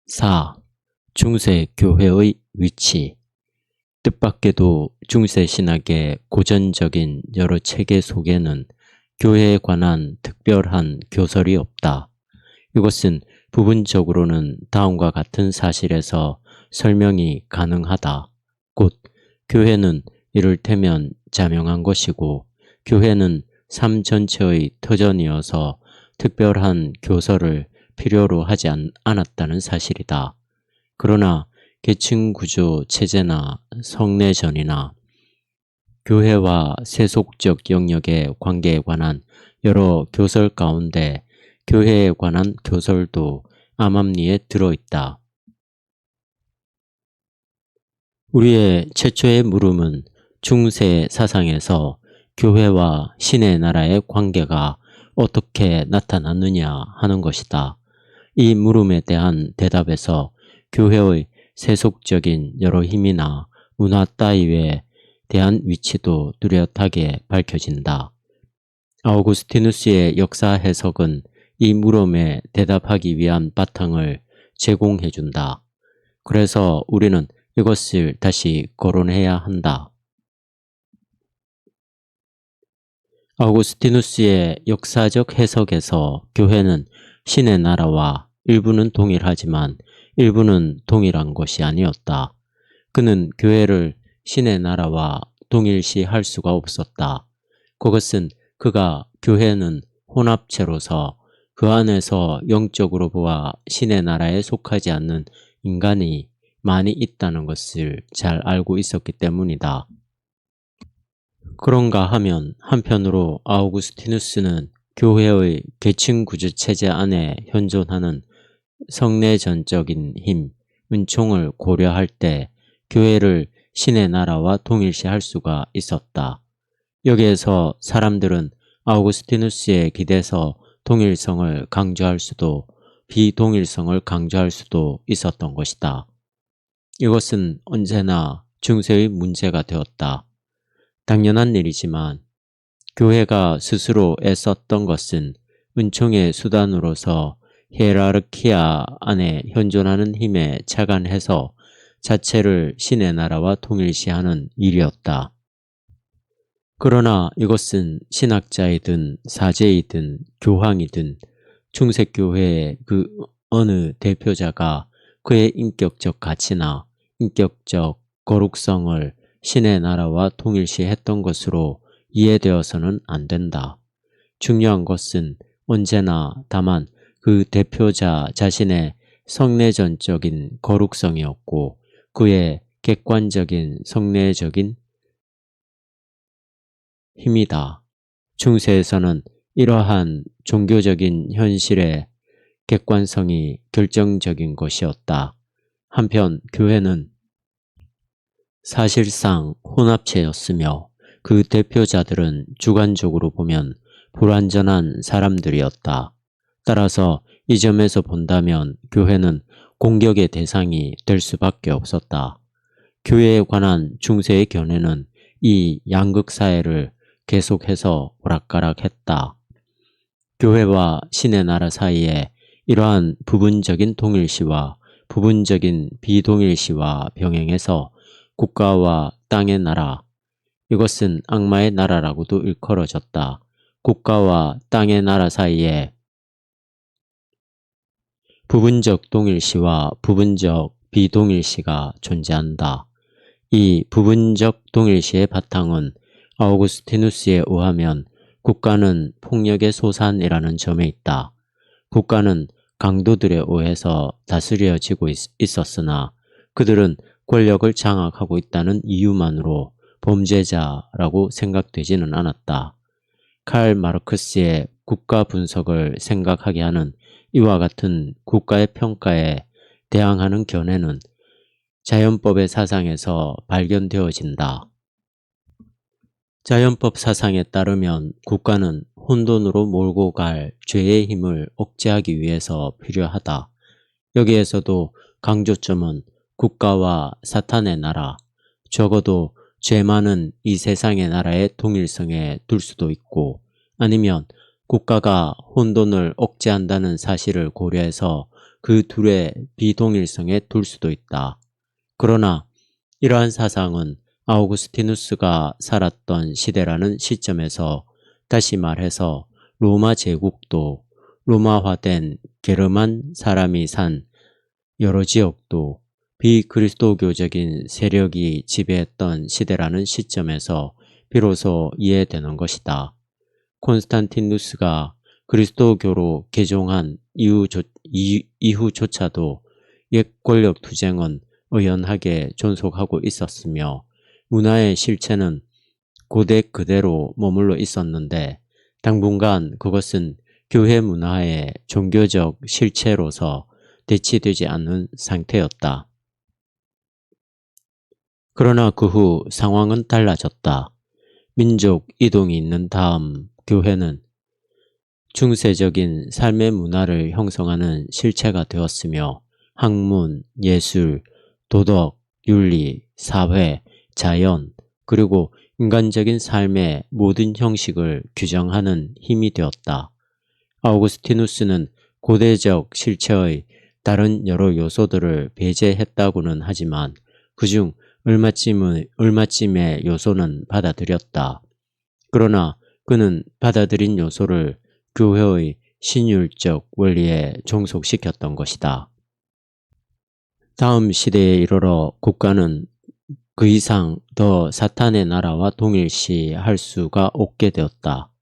4. 중세 교회의 위치. 뜻밖에도 중세 신학의 고전적인 여러 체계 속에는 교회에 관한 특별한 교설이 없다. 이것은 부분적으로는 다음과 같은 사실에서 설명이 가능하다. 곧 교회는 이를테면 자명한 것이고 교회는 삶 전체의 터전이어서 특별한 교설을 필요로 하지 않았다는 사실이다. 그러나 계층구조 체제나 성내전이나 교회와 세속적 영역의 관계에 관한 여러 교설 가운데 교회에 관한 교설도 암암리에 들어있다. 우리의 최초의 물음은 중세 사상에서 교회와 신의 나라의 관계가 어떻게 나타났느냐 하는 것이다. 이 물음에 대한 대답에서 교회의 세속적인 여러 힘이나 문화 따위에 대한 위치도 뚜렷하게 밝혀진다. 아우구스티누스의 역사 해석은 이 물음에 대답하기 위한 바탕을 제공해준다. 그래서 우리는 이것을 다시 거론해야 한다. 아우구스티누스의 역사적 해석에서 교회는 신의 나라와 일부는 동일하지만 일부는 동일한 것이 아니었다. 그는 교회를 신의 나라와 동일시할 수가 없었다. 그것은 그가 교회는 혼합체로서 그 안에서 영적으로 보아 신의 나라에 속하지 않는 인간이 많이 있다는 것을 잘 알고 있었기 때문이다. 그런가 하면 한편으로 아우구스티누스는 교회의 계층구조 체제 안에 현존하는 성내전적인 힘, 은총을 고려할 때 교회를 신의 나라와 동일시할 수가 있었다. 여기에서 사람들은 아우구스티누스에 기대서 동일성을 강조할 수도 비동일성을 강조할 수도 있었던 것이다. 이것은 언제나 중세의 문제가 되었다. 당연한 일이지만 교회가 스스로 애썼던 것은 은총의 수단으로서 히에라르키아 안에 현존하는 힘에 착안해서 자체를 신의 나라와 동일시하는 일이었다. 그러나 이것은 신학자이든 사제이든 교황이든 중세교회의 그 어느 대표자가 그의 인격적 가치나 인격적 거룩성을 신의 나라와 동일시했던 것으로 이해되어서는 안 된다. 중요한 것은 언제나 다만 그 대표자 자신의 성내전적인 거룩성이었고 그의 객관적인 성내적인 힘이다. 중세에서는 이러한 종교적인 현실의 객관성이 결정적인 것이었다. 한편 교회는 사실상 혼합체였으며 그 대표자들은 주관적으로 보면 불완전한 사람들이었다. 따라서 이 점에서 본다면 교회는 공격의 대상이 될 수밖에 없었다. 교회에 관한 중세의 견해는 이 양극사회를 계속해서 오락가락했다. 교회와 신의 나라 사이에 이러한 부분적인 동일시와 부분적인 비동일시와 병행해서 국가와 땅의 나라, 이것은 악마의 나라라고도 일컬어졌다. 국가와 땅의 나라 사이에 부분적 동일시와 부분적 비동일시가 존재한다. 이 부분적 동일시의 바탕은 아우구스티누스에 의하면 국가는 폭력의 소산이라는 점에 있다. 국가는 강도들에 의해서 다스려지고 있었으나 그들은 권력을 장악하고 있다는 이유만으로 범죄자라고 생각되지는 않았다. 칼 마르크스의 국가 분석을 생각하게 하는 이와 같은 국가의 평가에 대항하는 견해는 자연법의 사상에서 발견되어진다. 자연법 사상에 따르면 국가는 혼돈으로 몰고 갈 죄의 힘을 억제하기 위해서 필요하다. 여기에서도 강조점은 국가와 사탄의 나라, 적어도 죄 많은 이 세상의 나라의 동일성에 둘 수도 있고 아니면 국가가 혼돈을 억제한다는 사실을 고려해서 그 둘의 비동일성에 둘 수도 있다. 그러나 이러한 사상은 아우구스티누스가 살았던 시대라는 시점에서, 다시 말해서 로마 제국도, 로마화된 게르만 사람이 산 여러 지역도 비그리스도교적인 세력이 지배했던 시대라는 시점에서 비로소 이해되는 것이다. 콘스탄티누스가 그리스도교로 개종한 이후조차도 옛 권력 투쟁은 의연하게 존속하고 있었으며 문화의 실체는 고대 그대로 머물러 있었는데 당분간 그것은 교회 문화의 종교적 실체로서 대치되지 않는 상태였다. 그러나 그 후 상황은 달라졌다. 민족 이동이 있는 다음 교회는 중세적인 삶의 문화를 형성하는 실체가 되었으며 학문, 예술, 도덕, 윤리, 사회, 자연, 그리고 인간적인 삶의 모든 형식을 규정하는 힘이 되었다. 아우구스티누스는 고대적 실체의 다른 여러 요소들을 배제했다고는 하지만 그중 얼마쯤의 요소는 받아들였다. 그러나 그는 받아들인 요소를 교회의 신율적 원리에 종속시켰던 것이다. 다음 시대에 이르러 국가는 그 이상 더 사탄의 나라와 동일시할 수가 없게 되었다.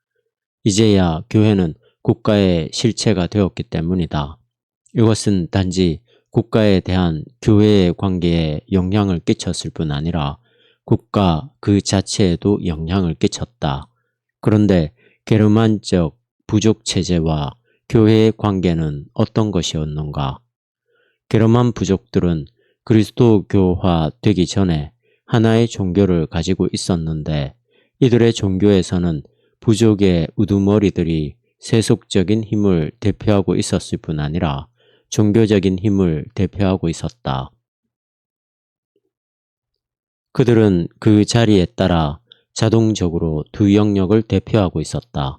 이제야 교회는 국가의 실체가 되었기 때문이다. 이것은 단지 국가에 대한 교회의 관계에 영향을 끼쳤을 뿐 아니라 국가 그 자체에도 영향을 끼쳤다. 그런데 게르만적 부족 체제와 교회의 관계는 어떤 것이었는가? 게르만 부족들은 그리스도교화 되기 전에 하나의 종교를 가지고 있었는데 이들의 종교에서는 부족의 우두머리들이 세속적인 힘을 대표하고 있었을 뿐 아니라 종교적인 힘을 대표하고 있었다. 그들은 그 자리에 따라 자동적으로 두 영역을 대표하고 있었다.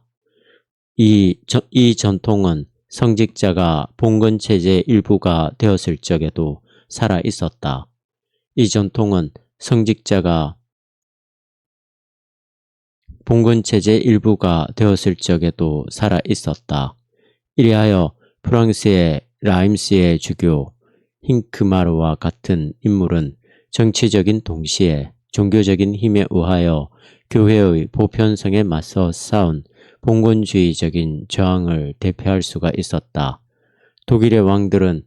이 전통은 성직자가 봉건체제 일부가 되었을 적에도 살아 있었다. 이 전통은 성직자가 봉건체제 일부가 되었을 적에도 살아 있었다. 이리하여 프랑스의 라임스의 주교 힝크마르와 같은 인물은 정치적인 동시에 종교적인 힘에 의하여 교회의 보편성에 맞서 싸운 봉건주의적인 저항을 대표할 수가 있었다. 독일의 왕들은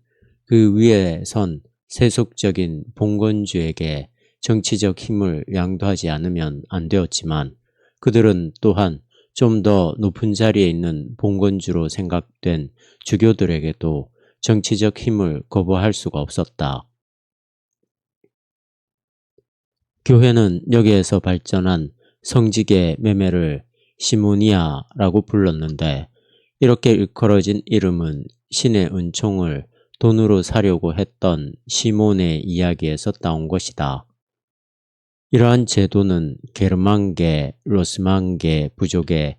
그 위에 선 세속적인 봉건주에게 정치적 힘을 양도하지 않으면 안 되었지만 그들은 또한 좀 더 높은 자리에 있는 봉건주로 생각된 주교들에게도 정치적 힘을 거부할 수가 없었다. 교회는 여기에서 발전한 성직의 매매를 시모니아라고 불렀는데 이렇게 일컬어진 이름은 신의 은총을 돈으로 사려고 했던 시몬의 이야기에서 따온 것이다. 이러한 제도는 게르만계, 로스만계 부족의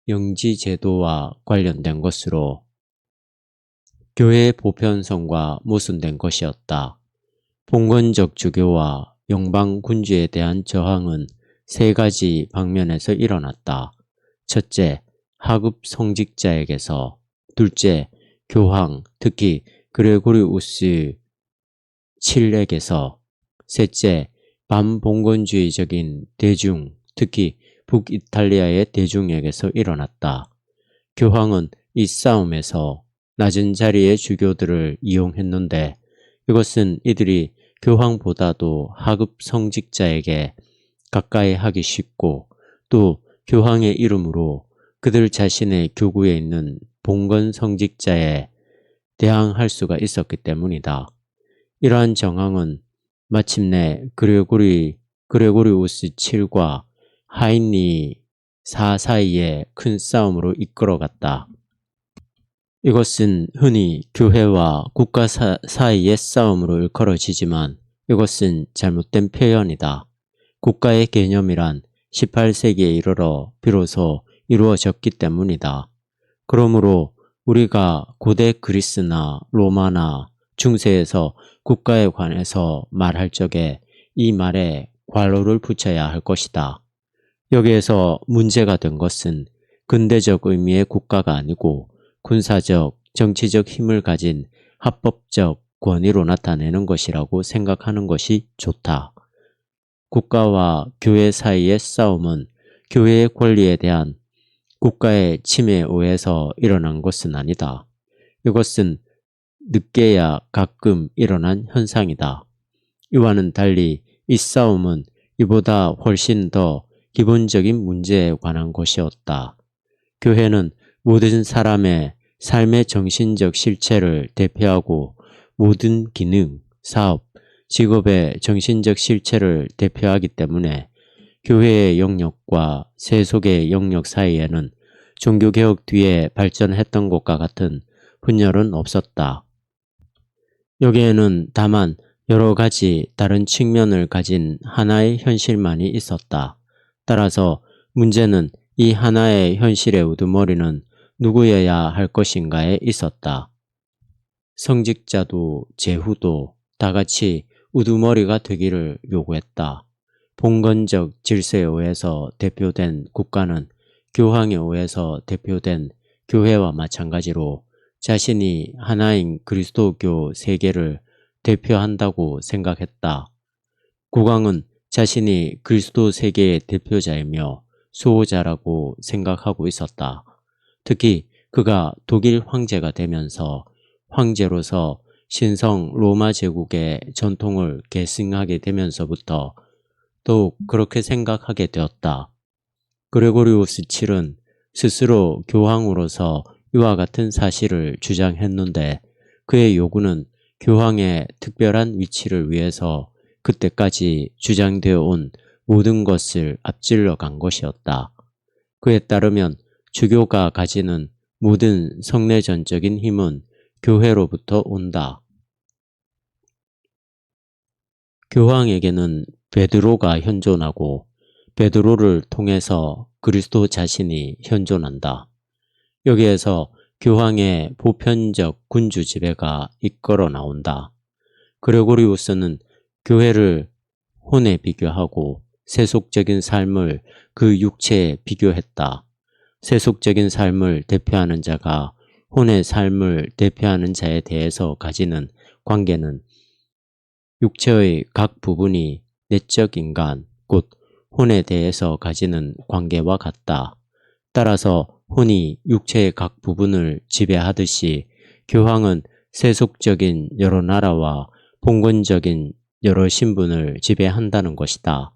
영지제도와 관련된 것으로 교회의 보편성과 모순된 것이었다. 봉건적 주교와 영방군주에 대한 저항은 세 가지 방면에서 일어났다. 첫째, 하급 성직자에게서, 둘째, 교황, 특히 그레고리우스 7에게서, 셋째, 반봉건주의적인 대중, 특히 북이탈리아의 대중에게서 일어났다. 교황은 이 싸움에서 낮은 자리의 주교들을 이용했는데 이것은 이들이 교황보다도 하급 성직자에게 가까이 하기 쉽고 또 교황의 이름으로 그들 자신의 교구에 있는 봉건 성직자에 대항할 수가 있었기 때문이다. 이러한 정황은 마침내 그레고리우스 7과 하인리 4 사이의 큰 싸움으로 이끌어갔다. 이것은 흔히 교회와 국가 사이의 싸움으로 일컬어지지만 이것은 잘못된 표현이다. 국가의 개념이란 18세기에 이르러 비로소 이루어졌기 때문이다. 그러므로 우리가 고대 그리스나 로마나 중세에서 국가에 관해서 말할 적에 이 말에 괄호를 붙여야 할 것이다. 여기에서 문제가 된 것은 근대적 의미의 국가가 아니고 군사적, 정치적 힘을 가진 합법적 권위로 나타내는 것이라고 생각하는 것이 좋다. 국가와 교회 사이의 싸움은 교회의 권리에 대한 국가의 침해에 의해서 일어난 것은 아니다. 이것은 늦게야 가끔 일어난 현상이다. 이와는 달리 이 싸움은 이보다 훨씬 더 기본적인 문제에 관한 것이었다. 교회는 모든 사람의 삶의 정신적 실체를 대표하고 모든 기능, 사업, 직업의 정신적 실체를 대표하기 때문에 교회의 영역과 세속의 영역 사이에는 종교개혁 뒤에 발전했던 것과 같은 분열은 없었다. 여기에는 다만 여러 가지 다른 측면을 가진 하나의 현실만이 있었다. 따라서 문제는 이 하나의 현실의 우두머리는 누구여야 할 것인가에 있었다. 성직자도 제후도 다 같이 우두머리가 되기를 요구했다. 봉건적 질서에 의해서 대표된 국가는 교황에 의해서 대표된 교회와 마찬가지로 자신이 하나인 그리스도교 세계를 대표한다고 생각했다. 국왕은 자신이 그리스도 세계의 대표자이며 수호자라고 생각하고 있었다. 특히 그가 독일 황제가 되면서 황제로서 신성 로마 제국의 전통을 계승하게 되면서부터 더욱 그렇게 생각하게 되었다. 그레고리우스 7은 스스로 교황으로서 이와 같은 사실을 주장했는데 그의 요구는 교황의 특별한 위치를 위해서 그때까지 주장되어 온 모든 것을 앞질러 간 것이었다. 그에 따르면 주교가 가지는 모든 성내전적인 힘은 교회로부터 온다. 교황에게는 베드로가 현존하고 베드로를 통해서 그리스도 자신이 현존한다. 여기에서 교황의 보편적 군주 지배가 이끌어 나온다. 그레고리우스는 교회를 혼에 비교하고 세속적인 삶을 그 육체에 비교했다. 세속적인 삶을 대표하는 자가 혼의 삶을 대표하는 자에 대해서 가지는 관계는 육체의 각 부분이 내적 인간, 곧 혼에 대해서 가지는 관계와 같다. 따라서 혼이 육체의 각 부분을 지배하듯이 교황은 세속적인 여러 나라와 봉건적인 여러 신분을 지배한다는 것이다.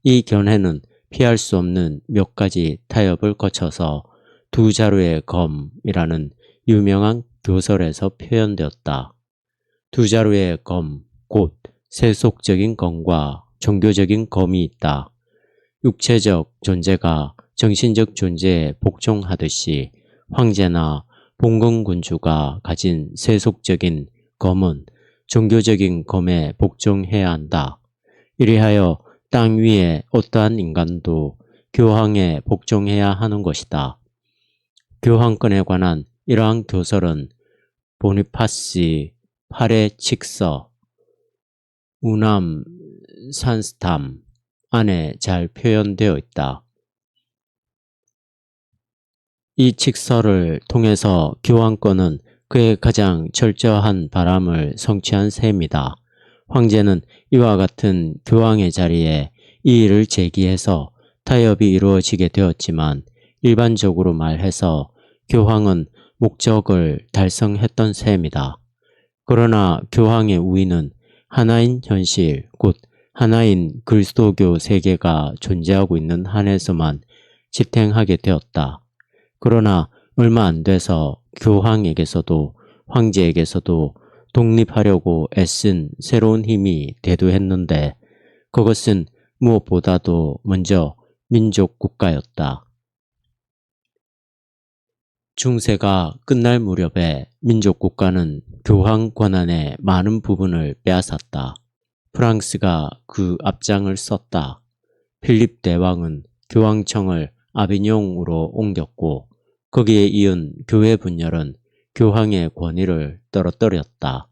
이 견해는 피할 수 없는 몇 가지 타협을 거쳐서 두 자루의 검이라는 유명한 교설에서 표현되었다. 두 자루의 검, 곧 세속적인 검과 종교적인 검이 있다. 육체적 존재가 정신적 존재에 복종하듯이 황제나 봉건군주가 가진 세속적인 검은 종교적인 검에 복종해야 한다. 이리하여 땅 위에 어떠한 인간도 교황에 복종해야 하는 것이다. 교황권에 관한 이러한 교설은 보니파시 8의 칙서 우남 산스탐 안에 잘 표현되어 있다. 이 칙서를 통해서 교황권은 그의 가장 철저한 바람을 성취한 셈이다. 황제는 이와 같은 교황의 자리에 이의를 제기해서 타협이 이루어지게 되었지만 일반적으로 말해서 교황은 목적을 달성했던 셈이다. 그러나 교황의 우위는 하나인 현실, 곧 하나인 그리스도교 세계가 존재하고 있는 한에서만 지탱하게 되었다. 그러나 얼마 안 돼서 교황에게서도 황제에게서도 독립하려고 애쓴 새로운 힘이 대두했는데 그것은 무엇보다도 먼저 민족 국가였다. 중세가 끝날 무렵에 민족 국가는 교황 권한의 많은 부분을 빼앗았다. 프랑스가 그 앞장을 섰다. 필립 대왕은 교황청을 아비뇽으로 옮겼고 거기에 이은 교회 분열은 교황의 권위를 떨어뜨렸다.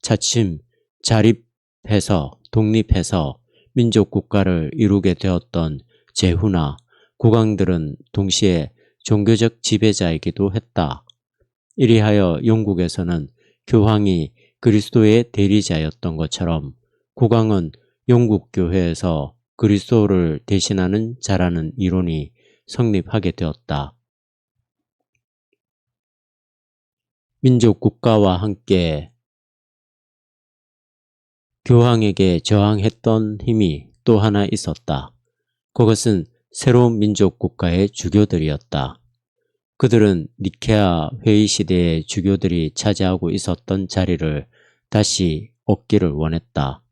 차츰 자립해서 독립해서 민족국가를 이루게 되었던 제후나 국왕들은 동시에 종교적 지배자이기도 했다. 이리하여 영국에서는 교황이 그리스도의 대리자였던 것처럼 국왕은 영국 교회에서 그리스도를 대신하는 자라는 이론이 성립하게 되었다. 민족 국가와 함께 교황에게 저항했던 힘이 또 하나 있었다. 그것은 새로운 민족 국가의 주교들이었다. 그들은 니케아 회의 시대의 주교들이 차지하고 있었던 자리를 다시 얻기를 원했다.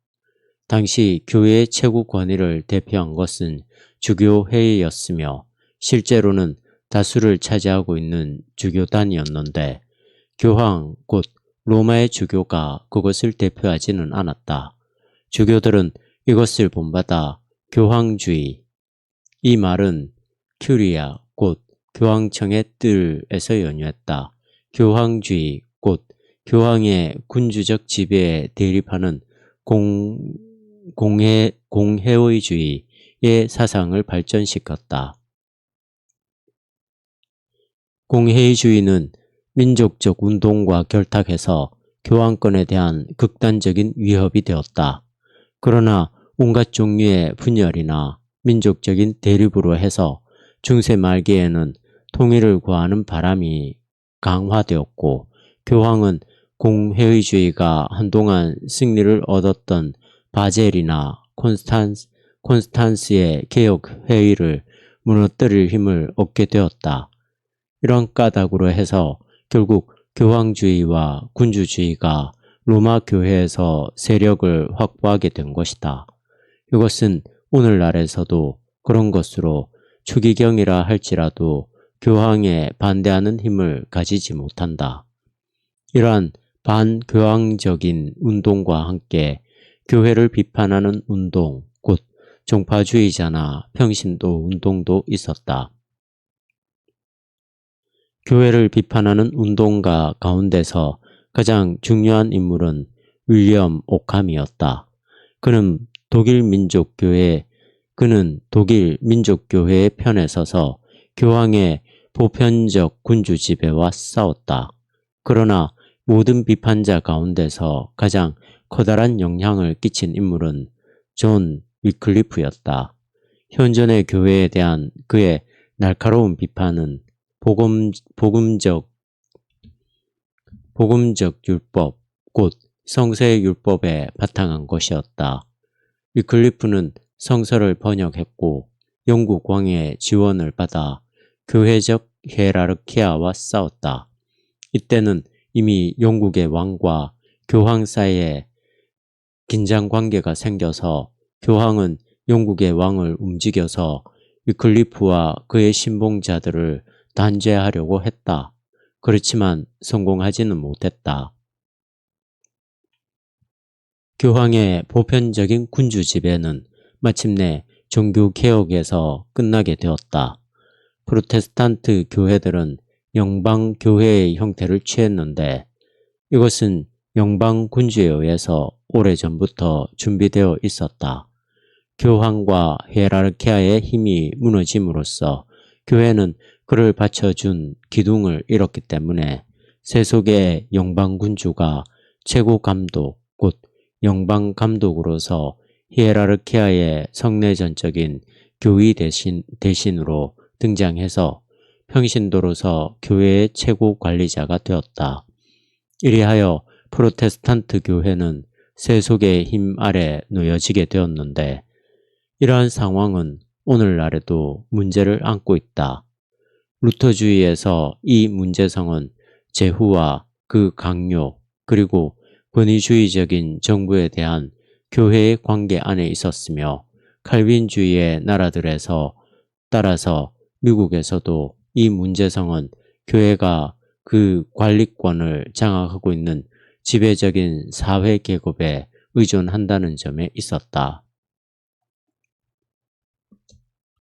당시 교회의 최고 권위를 대표한 것은 주교회의였으며 실제로는 다수를 차지하고 있는 주교단이었는데 교황 곧 로마의 주교가 그것을 대표하지는 않았다. 주교들은 이것을 본받아 교황주의, 이 말은 큐리아 곧 교황청의 뜰에서 연유했다. 교황주의 곧 교황의 군주적 지배에 대립하는 공회의주의의 사상을 발전시켰다. 공회의주의는 민족적 운동과 결탁해서 교황권에 대한 극단적인 위협이 되었다. 그러나 온갖 종류의 분열이나 민족적인 대립으로 해서 중세 말기에는 통일을 구하는 바람이 강화되었고 교황은 공회의주의가 한동안 승리를 얻었던 바젤이나 콘스탄스의 개혁회의를 무너뜨릴 힘을 얻게 되었다. 이런 까닭으로 해서 결국 교황주의와 군주주의가 로마 교회에서 세력을 확보하게 된 것이다. 이것은 오늘날에서도 그런 것으로 추기경이라 할지라도 교황에 반대하는 힘을 가지지 못한다. 이러한 반교황적인 운동과 함께 교회를 비판하는 운동, 곧 종파주의자나 평신도 운동도 있었다. 교회를 비판하는 운동가 가운데서 가장 중요한 인물은 윌리엄 오캄이었다. 그는 독일 민족교회의 편에 서서 교황의 보편적 군주 지배와 싸웠다. 그러나 모든 비판자 가운데서 가장 커다란 영향을 끼친 인물은 존 위클리프였다. 현존의 교회에 대한 그의 날카로운 비판은 복음적 율법, 곧 성서의 율법에 바탕한 것이었다. 위클리프는 성서를 번역했고 영국 왕의 지원을 받아 교회적 히에라르키아와 싸웠다. 이때는 이미 영국의 왕과 교황 사이에 긴장 관계가 생겨서 교황은 영국의 왕을 움직여서 위클리프와 그의 신봉자들을 단죄하려고 했다. 그렇지만 성공하지는 못했다. 교황의 보편적인 군주 지배는 마침내 종교개혁에서 끝나게 되었다. 프로테스탄트 교회들은 영방교회의 형태를 취했는데 이것은 영방군주에 의해서 오래전부터 준비되어 있었다. 교황과 히에라르키아의 힘이 무너짐으로써 교회는 그를 받쳐준 기둥을 잃었기 때문에 세속의 영방군주가 최고 감독, 곧 영방감독으로서 히에라르키아의 성내전적인 교의 대신으로 등장해서 평신도로서 교회의 최고 관리자가 되었다. 이리하여 프로테스탄트 교회는 세속의 힘 아래 놓여지게 되었는데 이러한 상황은 오늘날에도 문제를 안고 있다. 루터주의에서 이 문제성은 제후와 그 강요 그리고 권위주의적인 정부에 대한 교회의 관계 안에 있었으며 칼빈주의의 나라들에서 따라서 미국에서도 이 문제성은 교회가 그 관리권을 장악하고 있는 지배적인 사회 계급에 의존한다는 점에 있었다.